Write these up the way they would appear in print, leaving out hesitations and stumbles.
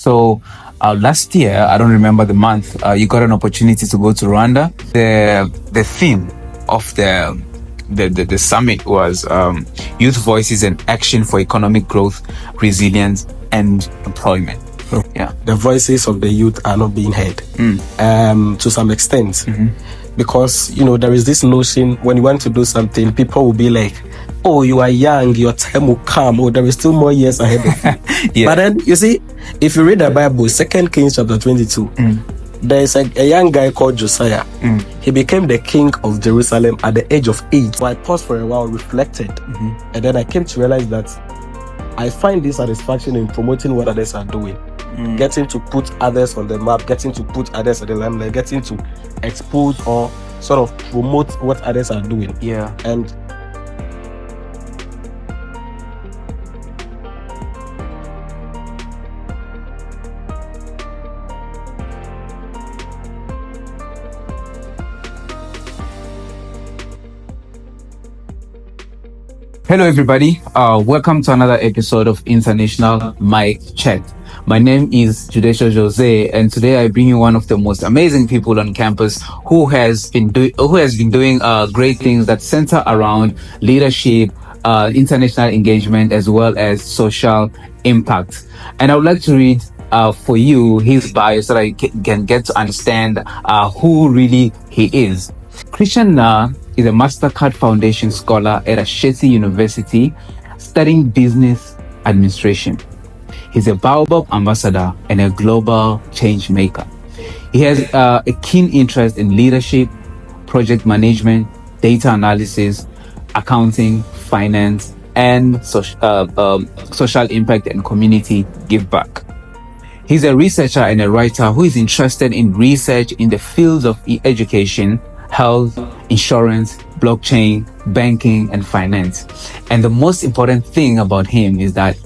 So last year, I don't remember the month, you got an opportunity to go to Rwanda. The theme of the summit was Youth Voices and Action for Economic Growth, Resilience, and Employment. Yeah, the voices of the youth are not being heard to some extent, because there is this notion when you want to do something, people will be like, "Oh, you are young, your time will come. Oh, there is still more years ahead of you." But then you see, if you read the Bible, 2 Kings chapter 22, there is a young guy called Josiah. He became the king of Jerusalem at the age of 8. So I paused for a while, reflected, and then I came to realize that I find this satisfaction in promoting what others are doing. Getting to put others on the map, getting to put others on the limelight, getting to expose or sort of promote what others are doing. Yeah. And hello, everybody. Welcome to another episode of International Mic Check. My name is Judicial Jose, and today I bring you one of the most amazing people on campus who has been doing great things that center around leadership, international engagement, as well as social impact. And I would like to read for you his bio so that you can get to understand who really he is. Christian Narh is a MasterCard Foundation scholar at Ashesi University studying business administration. He's a Baobab ambassador and a global change maker. He has a keen interest in leadership, project management, data analysis, accounting, finance, and social impact and community give back. He's a researcher and a writer who is interested in research in the fields of education, health, insurance, blockchain, banking, and finance. And the most important thing about him is that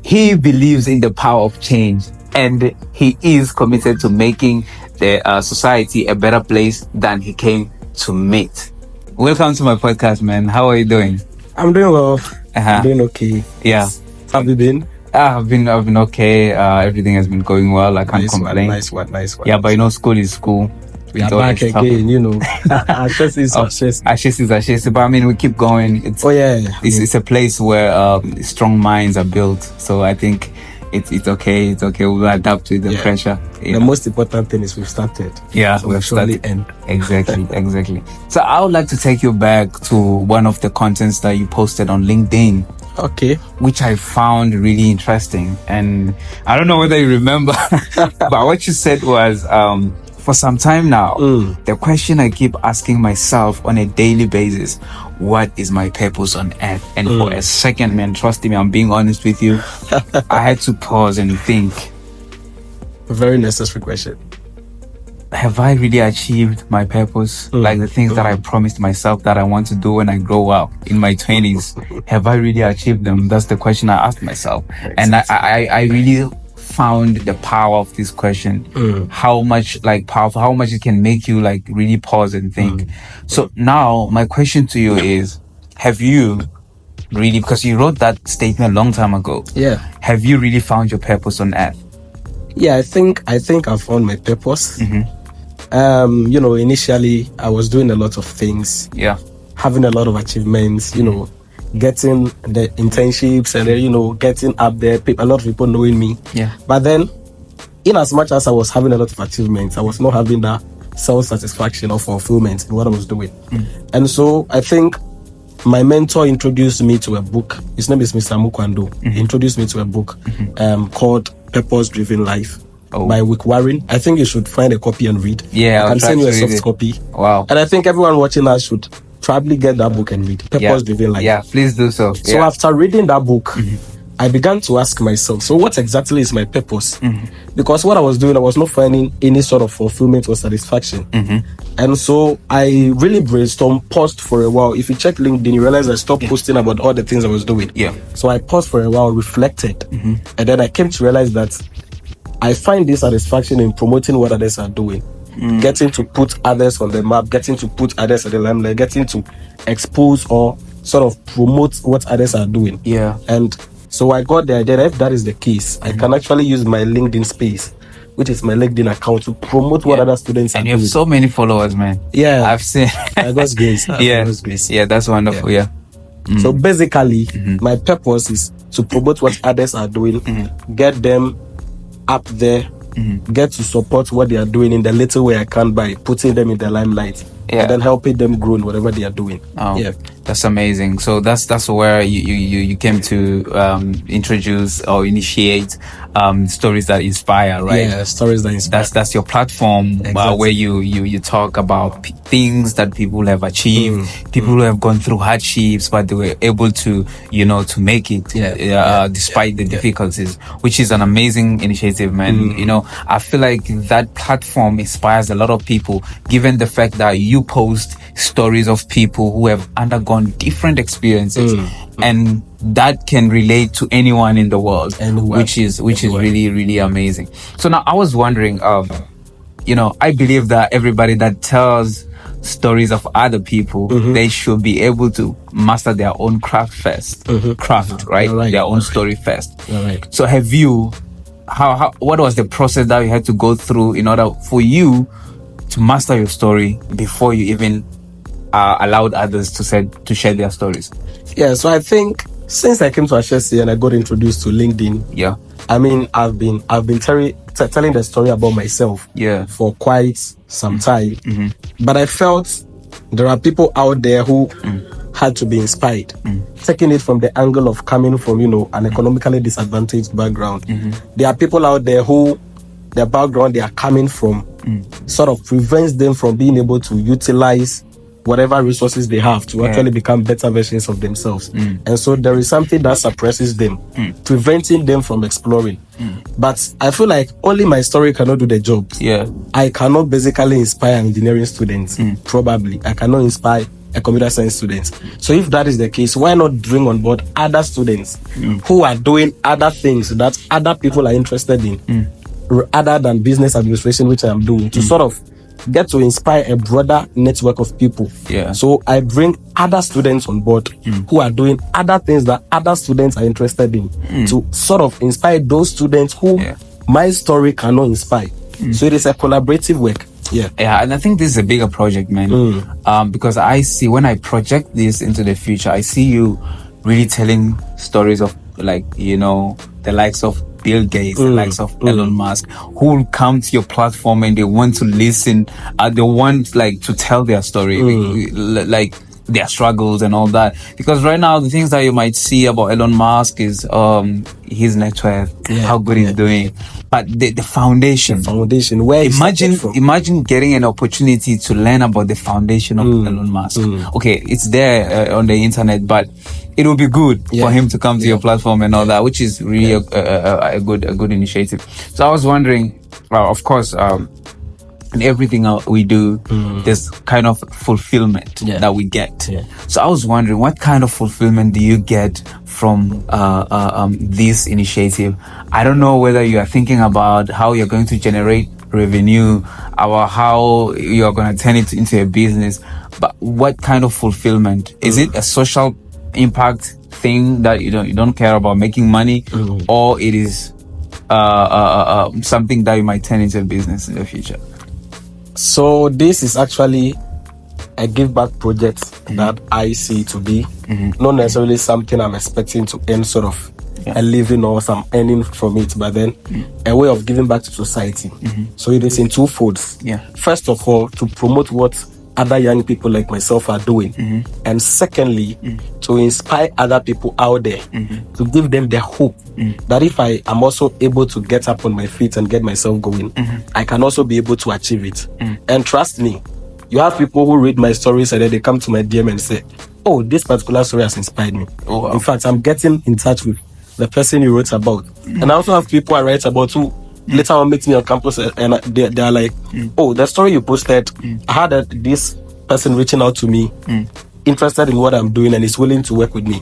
he believes in the power of change, and he is committed to making the society a better place than he came to meet. Welcome to my podcast, man. How are you doing? I'm doing well. I'm doing okay. Yeah. How have you been? I've been okay. Everything has been going well. I can't complain. Nice one. Yeah, but school is school. We are back again, Ashesi is Ashesi. But I mean, we keep going. It's a place where strong minds are built. So I think it's okay. It's okay. We'll adapt to the pressure. The most important thing is we've started. Yeah, so we've started. End. Exactly. So I would like to take you back to one of the contents that you posted on LinkedIn. Okay. Which I found really interesting. And I don't know whether you remember, but what you said was, for some time now, the question I keep asking myself on a daily basis, what is my purpose on earth? And for a second, man, trust me, I'm being honest with you, I had to pause and think. A very necessary question. Have I really achieved my purpose? Like the things that I promised myself that I want to do when I grow up in my 20s, have I really achieved them? That's the question I asked myself. And I really found the power of this question, how much powerful, how much it can make you really pause and think. So now my question to you is, have you really, because you wrote that statement a long time ago, have you really found your purpose on earth? Yeah, I think I found my purpose. Initially I was doing a lot of things, having a lot of achievements, getting the internships and then, getting up there, a lot of people knowing me. But then, in as much as I was having a lot of achievements, I was not having that self-satisfaction or fulfillment in what I was doing. And so I think my mentor introduced me to a book. His name is Mr. Mukwando. He introduced me to a book called Purpose Driven Life by Rick Warren. I think you should find a copy and read. Yeah, I can send you a soft copy. Wow. And I think everyone watching us should probably get that book and read Purpose Driven Life. Yeah, please do so. So after reading that book, I began to ask myself, so what exactly is my purpose? Because what I was doing, I was not finding any sort of fulfillment or satisfaction. And so I really brainstormed, paused for a while. If you check LinkedIn, you realize I stopped posting about all the things I was doing. So I paused for a while, reflected, and then I came to realize that I find this satisfaction in promoting what others are doing. Getting to put others on the map, getting to put others on the limelight, getting to expose or sort of promote what others are doing. And So I got the idea that if that is the case, I can actually use my LinkedIn space, which is my LinkedIn account, to promote what other students are And doing. you have so many followers, man. Yeah. I've seen. God's grace. Yeah. God's grace. Yeah, that's wonderful. Yeah. So basically, my purpose is to promote what others are doing, get them up there, get to support what they are doing in the little way I can by putting them in the limelight, and then helping them grow in whatever they are doing. That's amazing. So that's where you came to introduce or initiate stories that inspire, right? Yeah, stories that inspire. That's your platform. Exactly. Where you talk about things that people have achieved, people who have gone through hardships, but they were able to to make it despite the difficulties, which is an amazing initiative, man. I feel like that platform inspires a lot of people, given the fact that you post stories of people who have undergone different experiences, and that can relate to anyone in the world, which is really, really amazing. So now I was wondering, I believe that everybody that tells stories of other people, they should be able to master their own craft first, right? Their own story first. So have you, what was the process that you had to go through in order for you to master your story before you even allowed others to share their stories? Yeah, so I think since I came to Ashesi and I got introduced to LinkedIn, I mean, I've been telling the story about myself for quite some time, but I felt there are people out there who had to be inspired, taking it from the angle of coming from an economically disadvantaged background. There are people out there who their background they are coming from sort of prevents them from being able to utilize whatever resources they have to actually become better versions of themselves. And so there is something that suppresses them, preventing them from exploring. But I feel like only my story cannot do the job. I cannot basically inspire engineering students. Probably I cannot inspire a computer science student. So if that is the case, why not bring on board other students who are doing other things that other people are interested in, other than business administration, which I am doing, to sort of get to inspire a broader network of people. So I bring other students on board who are doing other things that other students are interested in, to sort of inspire those students who my story cannot inspire. So it is a collaborative work. And I think this is a bigger project, man. Because I see, when I project this into the future, I see you really telling stories of, like, the likes of Bill Gates, the likes of Elon Musk, who will come to your platform and they want to listen, they want to tell their story, like their struggles and all that. Because right now the things that you might see about Elon Musk is his net worth, how good he's doing, but the foundation, where imagine getting an opportunity to learn about the foundation of Elon Musk. Okay, it's there on the internet, but it will be good for him to come to your platform and all that, which is really a good initiative. So I was wondering, of course, in everything we do, there's kind of fulfillment that we get. So I was wondering, what kind of fulfillment do you get from this initiative? I don't know whether you are thinking about how you're going to generate revenue or how you're going to turn it into a business, but what kind of fulfillment? Is it a social impact thing that you don't care about making money, or it is something that you might turn into a business in the future? So this is actually a give back project that I see to be not necessarily something I'm expecting to earn sort of a living or some earning from it, but then a way of giving back to society. So it is in two folds. First of all, to promote what other young people like myself are doing, and secondly, to inspire other people out there, to give them the hope that if I am also able to get up on my feet and get myself going, I can also be able to achieve it. And trust me, you have people who read my stories and then they come to my DM and say, oh, this particular story has inspired me. In fact, I'm getting in touch with the person you wrote about. And I also have people I write about who later on meet me on campus and they are like, oh, the story you posted, I had this person reaching out to me, interested in what I'm doing and is willing to work with me.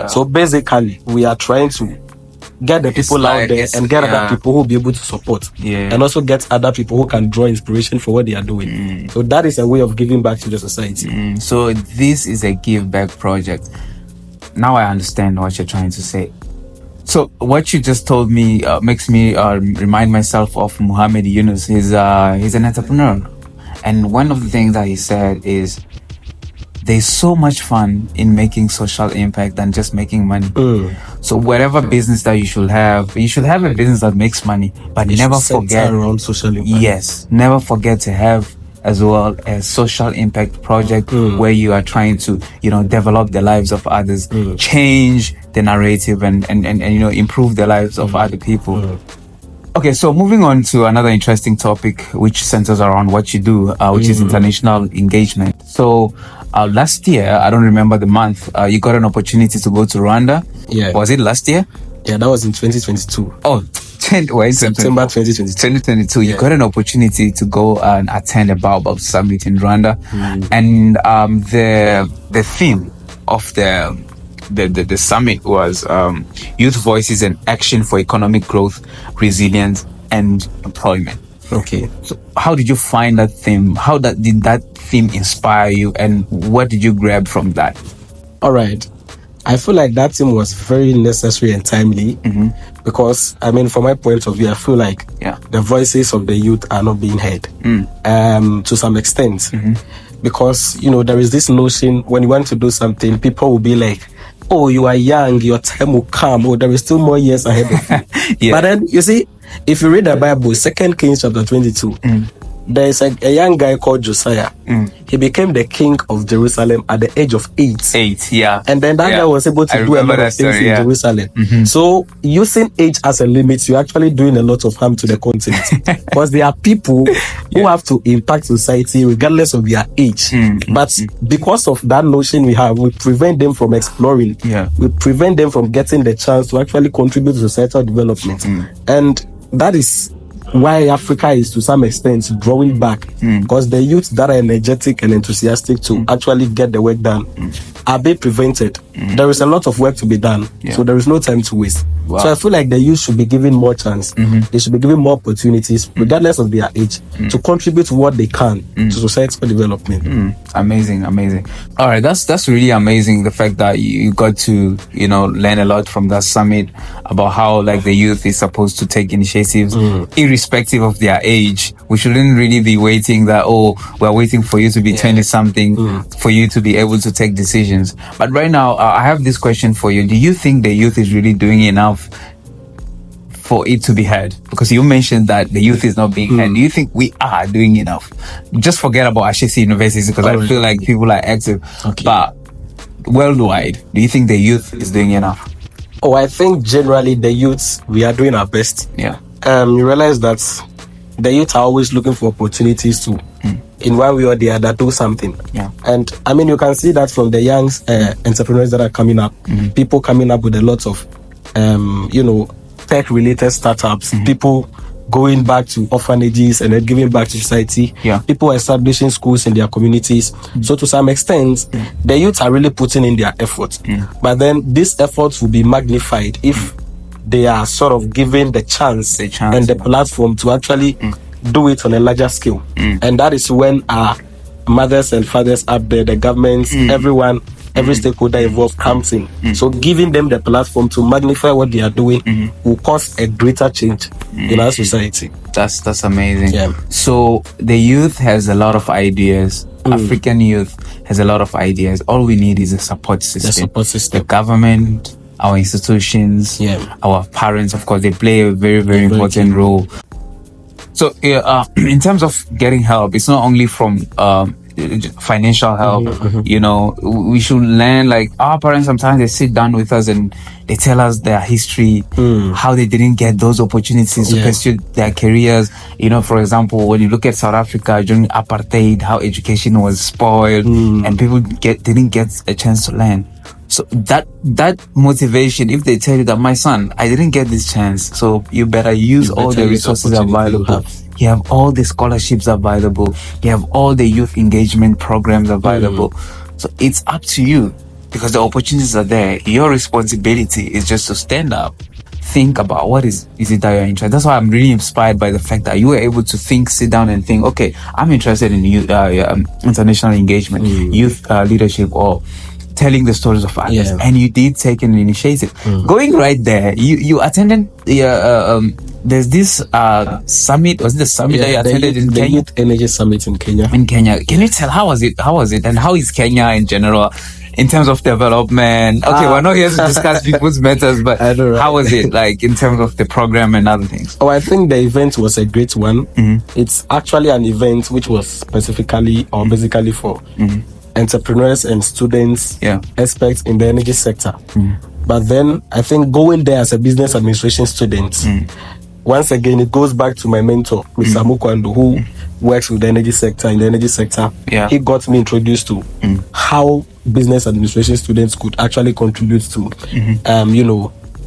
So basically, we are trying to get the people out there and get other people who will be able to support, and also get other people who can draw inspiration for what they are doing. So that is a way of giving back to the society. So this is a give back project. Now I understand what you're trying to say. So what you just told me makes me remind myself of Muhammad Yunus. He's an entrepreneur, and one of the things that he said is there's so much fun in making social impact than just making money. So whatever business that you should have a business that makes money, but never forget around social impact. Yes, never forget to have as well a social impact project where you are trying to, develop the lives of others, change the narrative and improve the lives of other people. Okay, so moving on to another interesting topic which centers around what you do, which is international engagement. So last year, I don't remember the month, you got an opportunity to go to Rwanda. Yeah. Was it last year? Yeah, that was in 2022. Oh, September 2022. 2022, you got an opportunity to go and attend a Baobab Summit in Rwanda. And the theme of the summit was youth voices and action for economic growth, resilience, and employment. Okay. So how did you find that theme? Did that theme inspire you, and what did you grab from that? All right. I feel like that theme was very necessary and timely because, from my point of view, I feel like the voices of the youth are not being heard to some extent. Because, there is this notion when you want to do something, people will be like, oh, you are young, your time will come, or there is still more years ahead of you. But then, you see, if you read the Bible, 2 Kings chapter 22, there is a young guy called Josiah. He became the king of Jerusalem at the age of 8. Yeah. And then that guy was able to do a lot of things in Jerusalem. So using age as a limit, you're actually doing a lot of harm to the continent. Because there are people who have to impact society regardless of their age. But because of that notion we prevent them from exploring. We prevent them from getting the chance to actually contribute to societal development. And that is why Africa is to some extent drawing back, because the youth that are energetic and enthusiastic to actually get the work done are being prevented. There is a lot of work to be done, so there is no time to waste. So I feel like the youth should be given more chance. They should be given more opportunities, regardless of their age, to contribute what they can to societal development. Amazing. All right, that's really amazing. The fact that you got to learn a lot from that summit about how the youth is supposed to take initiatives irrespective of their age. We shouldn't really be waiting that we're waiting for you to be 20 something for you to be able to take decisions. But right now I have this question for you. Do you think the youth is really doing enough for it to be heard? Because you mentioned that the youth is not being heard. Do you think we are doing enough? Just forget about Ashesi universities, because I feel like people are active. But worldwide, do you think the youth is doing enough? I think generally the youth, we are doing our best. You realize that the youth are always looking for opportunities to, in one way or the other, do something. And you can see that from the young entrepreneurs that are coming up, people coming up with a lot of tech-related startups, people going back to orphanages and then giving back to society, people establishing schools in their communities. So to some extent, the youth are really putting in their efforts. But then these efforts will be magnified if they are sort of given the chance and the platform to actually do it on a larger scale. And that is when our mothers and fathers up there, the governments, everyone, every stakeholder involved comes in. So giving them the platform to magnify what they are doing will cause a greater change in our society. That's amazing. So the youth has a lot of ideas. African youth has a lot of ideas. All we need is a support system. The government, our institutions, our parents, of course, they play a very, very important role. So in terms of getting help, it's not only from financial help. We should learn, our parents, sometimes they sit down with us and they tell us their history, how they didn't get those opportunities to pursue their careers. For example, when you look at South Africa during apartheid, how education was spoiled and people didn't get a chance to learn. So that motivation, if they tell you that, my son, I didn't get this chance, so you better use all the resources available. You have all the scholarships available. You have all the youth engagement programs available. So it's up to you, because the opportunities are there. Your responsibility is just to stand up, think about what is it that you're interested in. That's why I'm really inspired by the fact that you were able to sit down and think, okay, I'm interested in youth, international engagement, youth leadership, or telling the stories of others, Yeah. and you did take an initiative. Going right there, you attended there's this summit. Was it the summit that you attended in the Kenya? Youth Energy Summit in Kenya. In Kenya, can you tell how was it, and how is Kenya in general in terms of development? Okay, we're not here to discuss people's matters, but I know, right? how was it like in terms of the program and other things? Oh, I think the event was a great one. It's actually an event which was specifically or basically for entrepreneurs and students, experts in the energy sector. But then I think going there as a business administration student, once again, it goes back to my mentor, Mr. Mukwando, who works with the energy sector. In the energy sector, he got me introduced to how business administration students could actually contribute to,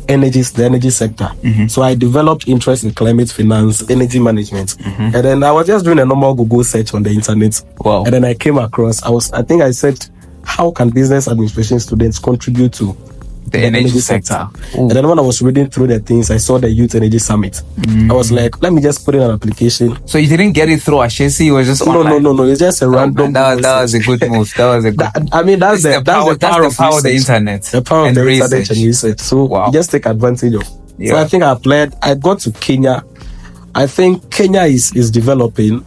the energy sector. So I developed interest in climate finance, energy management, and then I was just doing a normal Google search on the internet. Wow. And then I came across. I said, how can business administration students contribute to the energy sector? And then when I was reading through the things, I saw the Youth Energy Summit. I was like, let me just put in an application. So you didn't get it through Ashesi? It was just online? No. It's just a random. That was a good move. That was a good. That's the power of the internet. The power of the internet and research. So you just take advantage of. So I think I applied. I got to Kenya. I think Kenya is developing.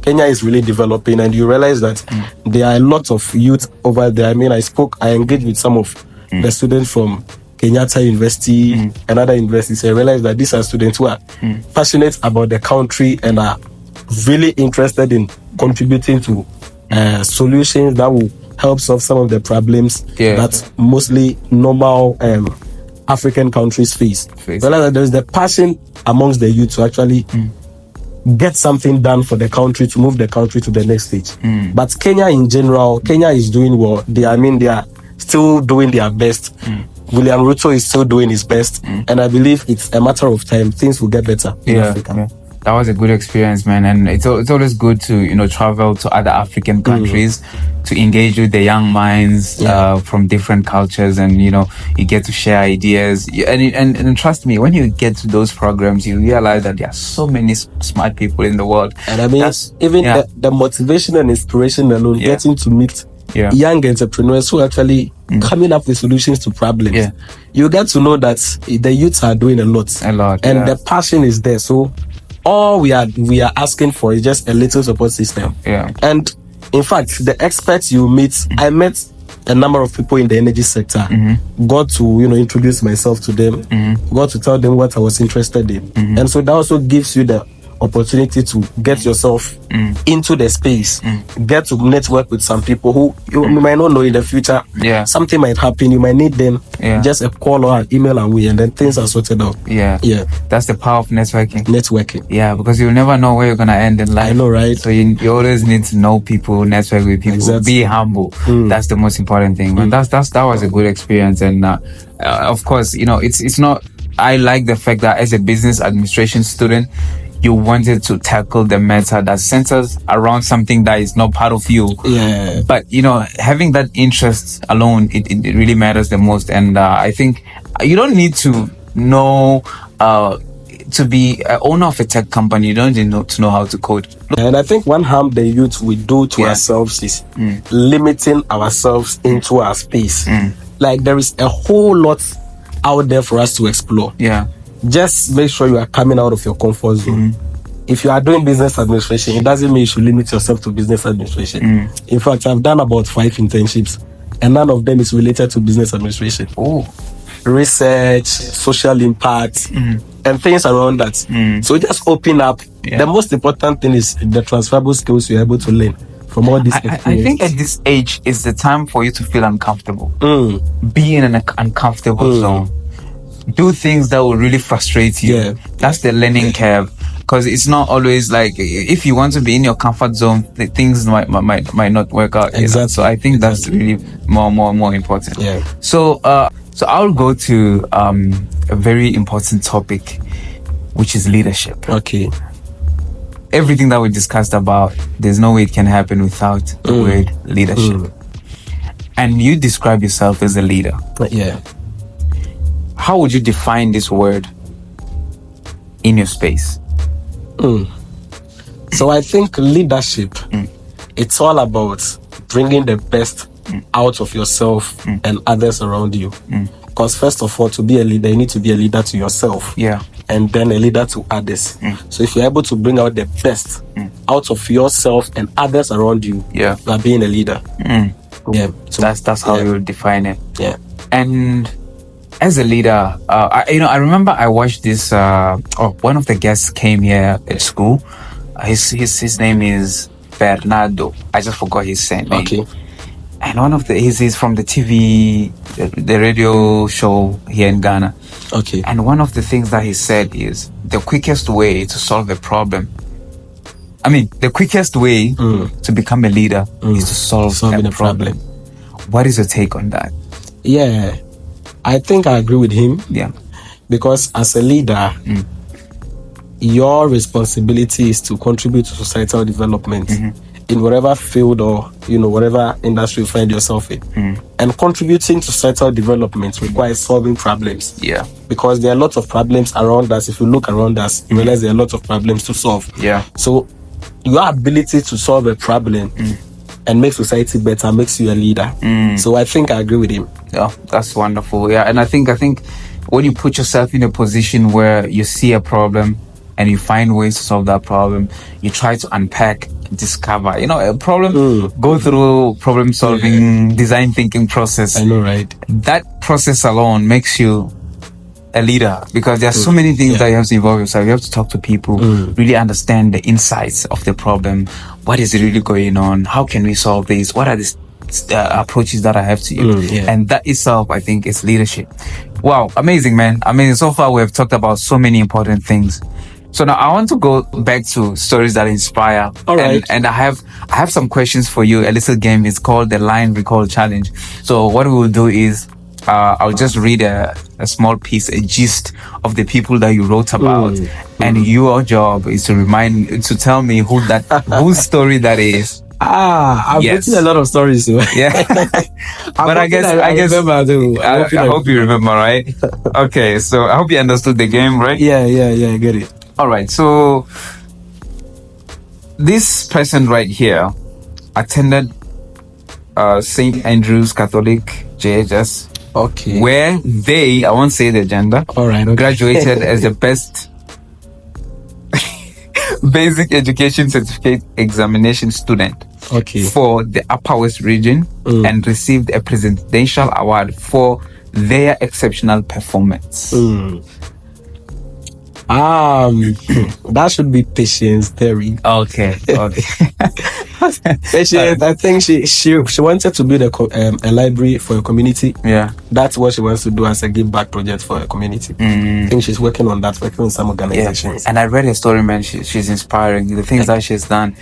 Kenya is really developing, and you realize that there are a lot of youth over there. I mean, I engaged with some of the students from Kenyatta University and other universities. I realized that these are students who are passionate about the country and are really interested in contributing to solutions that will help solve some of the problems that mostly normal African countries face. I realized that there is the passion amongst the youth to actually get something done for the country, to move the country to the next stage. But Kenya in general, Kenya is doing well. They are still doing their best. William Ruto is still doing his best, and I believe it's a matter of time. Things will get better in Africa. That was a good experience, man, and it's always good to travel to other African countries to engage with the young minds from different cultures, and you get to share ideas. And trust me, when you get to those programs, you realize that there are so many smart people in the world. And I mean, the motivation and inspiration alone, getting to meet young entrepreneurs who are actually coming up with solutions to problems. You get to know that the youths are doing a lot, and the passion is there. So all we are asking for is just a little support system. And in fact, the experts you meet, I met a number of people in the energy sector. Got to introduce myself to them. Got to tell them what I was interested in. And so that also gives you the opportunity to get yourself into the space, get to network with some people who you might not know in the future. Something might happen, you might need them. Just a call or an email away, and then things are sorted out. That's the power of networking. Because you'll never know where you're gonna end in life. I know, right? So you always need to know people, network with people, be humble. That's the most important thing. And that was a good experience. And of course, it's not. I like the fact that as a business administration student, you wanted to tackle the matter that centers around something that is not part of you. But having that interest alone, it really matters the most. And I think you don't need to know to be an owner of a tech company. You don't need to know how to code. And I think one harm the youth we do to ourselves is limiting ourselves into our space. Like there is a whole lot out there for us to explore. Just make sure you are coming out of your comfort zone. If you are doing business administration, it doesn't mean you should limit yourself to business administration. In fact, I've done about 5 internships, and none of them is related to business administration. Research, social impact, and things around that. So just open up. The most important thing is the transferable skills you're able to learn from all these experiences. I think at this age is the time for you to feel uncomfortable. Be in an uncomfortable zone. Do things that will really frustrate you. That's the learning curve. Because it's not always like, if you want to be in your comfort zone, things might not work out. So I think that's really more important. So I'll go to a very important topic, which is leadership. Everything that we discussed about, there's no way it can happen without the word leadership. And you describe yourself as a leader. How would you define this word in your space? So I think leadership, it's all about bringing the best out of yourself and others around you. Because first of all, to be a leader, you need to be a leader to yourself. Yeah. And then a leader to others. So if you're able to bring out the best out of yourself and others around you, you are being a leader. Yeah. So that's how you define it. Yeah. And as a leader, I remember I watched this. One of the guests came here at school. His name is Bernardo. I just forgot his name. Okay. And one of he's from the TV, the radio show here in Ghana. Okay. And one of the things that he said is the quickest way to solve a problem. I mean, the quickest way to become a leader is to solve a problem. What is your take on that? Yeah, I think I agree with him. Yeah. Because as a leader, your responsibility is to contribute to societal development in whatever field or whatever industry you find yourself in. And contributing to societal development requires solving problems. Yeah. Because there are lots of problems around us. If you look around us, you realize there are lots of problems to solve. Yeah. So your ability to solve a problem and make society better makes you a leader. So I think I agree with him. Yeah, that's wonderful. Yeah, and I think when you put yourself in a position where you see a problem and you find ways to solve that problem, you try to unpack, discover, a problem, go through problem solving, design thinking process. I know, right? That process alone makes you a leader, because there are so many things that you have to involve yourself. You have to talk to people, really understand the insights of the problem. What is really going on? How can we solve this? What are the approaches that I have to use? And that itself, I think, is leadership. Wow, amazing, man. Amazing. So far, we have talked about so many important things. So now I want to go back to stories that inspire. All right. And I have some questions for you. A little game. It's called the Line Recall Challenge. So what we will do is I'll just read a small piece, a gist of the people that you wrote about, and your job is to tell me whose story that is. I've written a lot of stories. Yeah. But I guess remember too. I hope you remember, right? Okay, so I hope you understood the game, right? Yeah, I get it. All right, so this person right here attended St. Andrew's Catholic JHS. Okay. Where I won't say the gender. All right. Okay. Graduated as the best basic education certificate examination student. Okay. For the Upper West region and received a presidential award for their exceptional performance. That should be Patience Terry. Okay. Patience, I think she wanted to build a library for a community. Yeah. That's what she wants to do as a give back project for a community. I think she's working on that, working with some organizations. Yeah. And I read her story, man. She's inspiring. The things that she's done,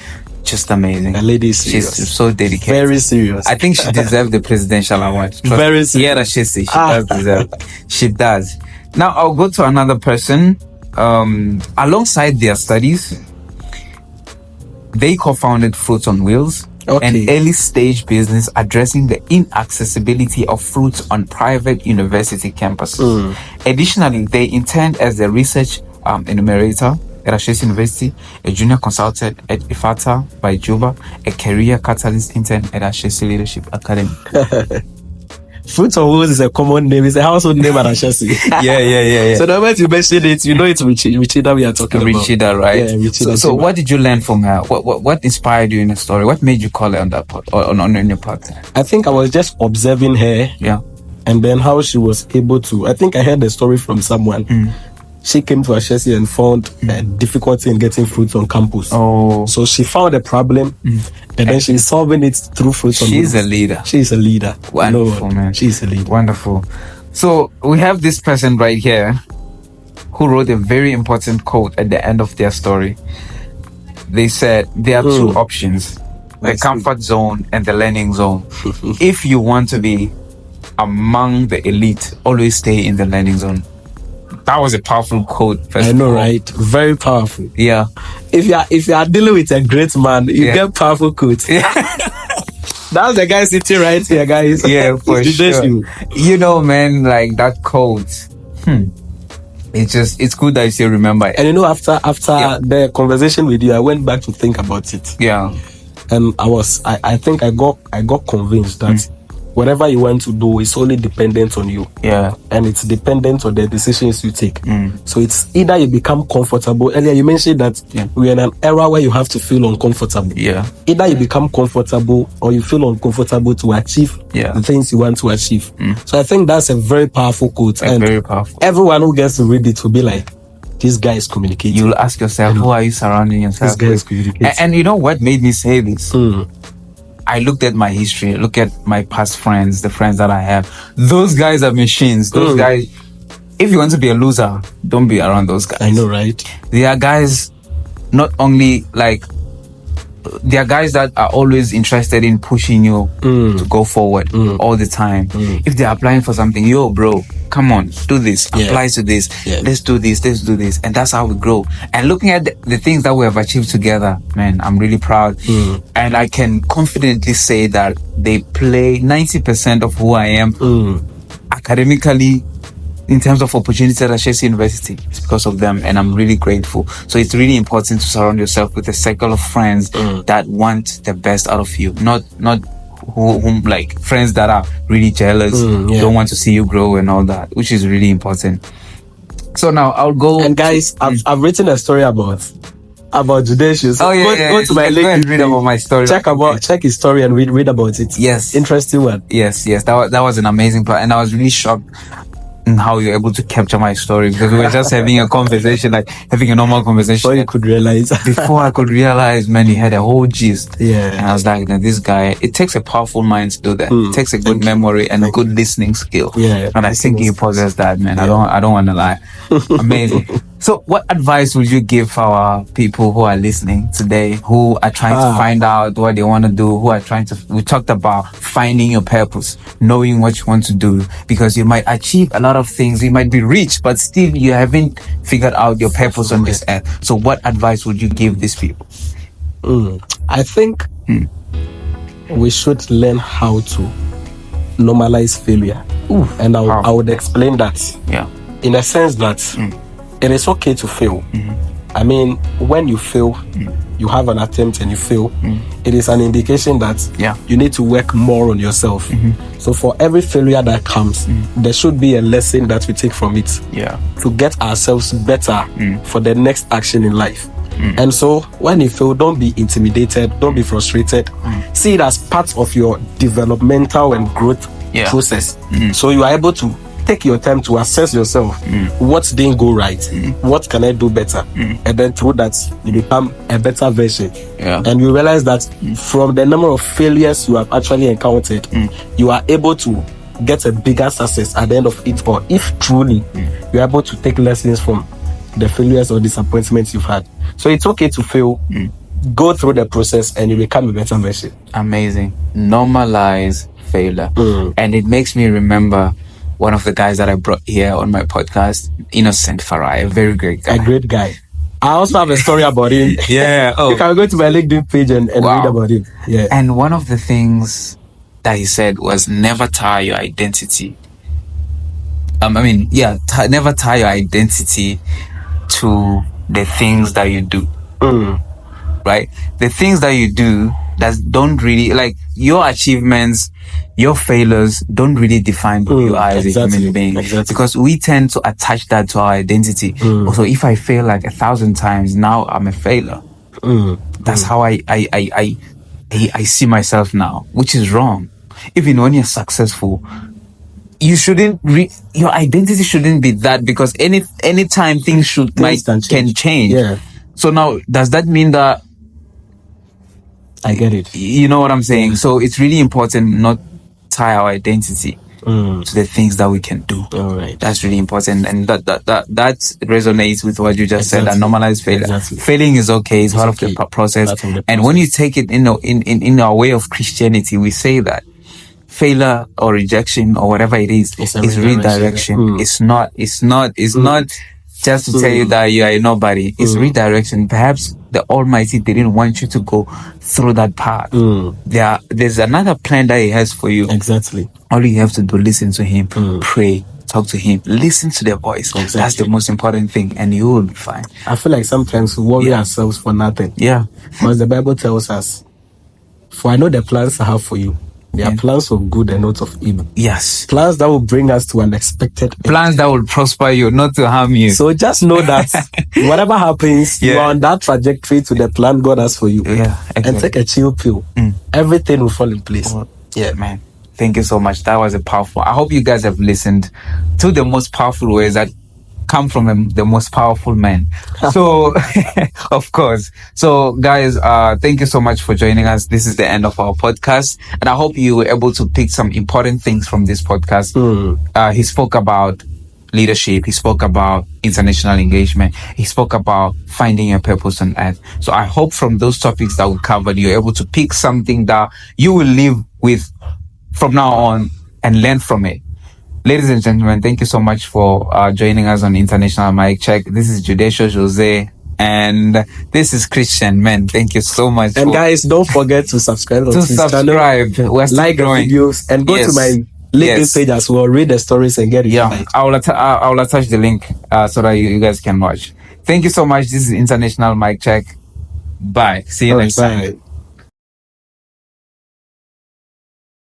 just amazing. The lady is serious. She's so dedicated. Very serious. I think she deserves the presidential award. Very serious. Yeah, she does deserve. She does. Now I'll go to another person. Alongside their studies, they co-founded Fruits on Wheels, an early stage business addressing the inaccessibility of fruits on private university campuses. Additionally, they interned as a research enumerator at Ashesi University, a junior consultant at IFATA by Juba, a career catalyst intern at Ashesi Leadership Academy. Fruits on Wheels is a common name. It's a household name at Ashesi. Yeah. So the moment you mention it, you know it's Richie that we are talking about. Richida, right? Yeah, Richida. So what did you learn from her? What inspired you in the story? What made you call her on that part, on your part? I think I was just observing her. Yeah. And then how she was able to, I think I heard the story from someone. She came to Ashesi and found difficulty in getting fruits on campus. Oh. So she found a problem and then she's solving it through fruits on She's wheels. a leader. She's a leader. Wonderful, man. She's a leader. Wonderful. So we have this person right here who wrote a very important quote at the end of their story. They said there are two options, the comfort zone and the learning zone. If you want to be among the elite, always stay in the learning zone. That was a powerful quote. I know, right? Very powerful. Yeah. If you are dealing with a great man, you get powerful quotes. Yeah. That's the guy sitting right here, guys. Yeah, for sure. You know, man, like that quote. It's good that you still remember it. And you know, after the conversation with you, I went back to think about it. Yeah. And I think I got convinced that whatever you want to do is only dependent on you. Yeah. And it's dependent on the decisions you take. So it's either you become comfortable. Earlier you mentioned that we're in an era where you have to feel uncomfortable. Yeah. Either you become comfortable or you feel uncomfortable to achieve the things you want to achieve. So I think that's a very powerful quote. Very powerful. Everyone who gets to read it will be like, this guy is communicating. You'll ask yourself, who are you surrounding yourself with? This guy is communicating. And you know what made me say this? I looked at my history, look at my past friends, the friends that I have. Those guys are machines. Those guys, if you want to be a loser, don't be around those guys. I know, right? They are guys, not only like, they are guys that are always interested in pushing you to go forward all the time. If they're applying for something, yo, bro, come on, do this, apply to this, let's do this, let's do this. And that's how we grow. And looking at the things that we have achieved together, man, I'm really proud. And I can confidently say that they play 90% of who I am academically, in terms of opportunities at Ashesi University. It's because of them, and I'm really grateful. So it's really important to surround yourself with a circle of friends that want the best out of you, not whom like friends that are really jealous, don't want to see you grow and all that, which is really important. So now I'll go. And guys, I've written a story about Judicious. Oh yeah, go to my link and read about my story. Check his story and read about it. Yes, interesting one. Yes, that was an amazing part, and I was really shocked in how you're able to capture my story, because we were just having a conversation, like having a normal conversation. Before you could realize. Before I could realize, man, he had a whole gist. Yeah. And I was like, now this guy, it takes a powerful mind to do that. It takes a good memory and a good listening skill. Yeah. And I think you possess that, man. I don't want to lie. Amazing. So what advice would you give our people who are listening today, who are trying to find out what they want to do, we talked about finding your purpose, knowing what you want to do, because you might achieve a lot of things, you might be rich, but still you haven't figured out your purpose on this earth. So what advice would you give these people? I think we should learn how to normalize failure. And I would explain that. Yeah. In a sense that it is okay to fail. I mean, when you fail, you have an attempt and you fail, it is an indication that you need to work more on yourself. So for every failure that comes, there should be a lesson that we take from it to get ourselves better for the next action in life. And so when you fail, don't be intimidated, don't be frustrated. See it as part of your developmental and growth process. So you are able to take your time to assess yourself. What didn't go right? What can I do better? And then through that, you become a better version. And you realize that from the number of failures you have actually encountered, you are able to get a bigger success at the end of it. Or if truly you're able to take lessons from the failures or disappointments you've had. So it's okay to fail. Go through the process and you become a better version. Amazing. Normalize failure. And it makes me remember one of the guys that I brought here on my podcast, Innocent Farai, a very great guy. A great guy. I also have a story about him. You can go to my LinkedIn page and read about him. And one of the things that he said was never tie your identity. Never tie your identity to the things that you do. Right? The things that you do that don't really, like, your achievements, your failures don't really define who you are as a human being. Because we tend to attach that to our identity. So if I fail like 1,000 times, now I'm a failure. That's how I see myself now, which is wrong. Even when you're successful, you shouldn't your identity shouldn't be that, because any time things can change. So now, does that mean that I get it? You know what I'm saying? So it's really important not tie our identity to the things that we can do. All right. That's really important, and that resonates with what you just said. That normalize failure. Failing is okay. It's part of the process. And when you take it in our way of Christianity, we say that failure or rejection or whatever it is redirection. It's not just to tell you that you are nobody. It's redirection. Perhaps the Almighty didn't want you to go through that path. There's another plan that He has for you. Exactly. All you have to do, listen to Him, pray, talk to Him, listen to their voice. That's the most important thing, and you will be fine. I feel like sometimes we worry ourselves for nothing. Yeah. Because the Bible tells us For I know the plans I have for you. They are plans of good and not of evil. Yes. Plans that will bring us to an expected end. Plans that will prosper you, not to harm you. So just know that whatever happens, you are on that trajectory to the plan God has for you. Yeah, exactly. And take a chill pill. Everything will fall in place. Yeah, man. Thank you so much. That was a powerful. I hope you guys have listened to the most powerful words that come from the most powerful man. So, of course. So, guys, thank you so much for joining us. This is the end of our podcast, and I hope you were able to pick some important things from this podcast. He spoke about leadership. He spoke about international engagement. He spoke about finding your purpose on earth. So I hope from those topics that we covered, you're able to pick something that you will live with from now on and learn from it. Ladies and gentlemen, thank you so much for joining us on International Mic Check. This is Judicial Jose, and this is Christian. Man, thank you so much. And guys, don't forget to subscribe to his channel. We're still like growing. the videos, and go to my LinkedIn page as well. Read the stories and get it. Yeah, I will attach the link so that you guys can watch. Thank you so much. This is International Mic Check. Bye. See you next time.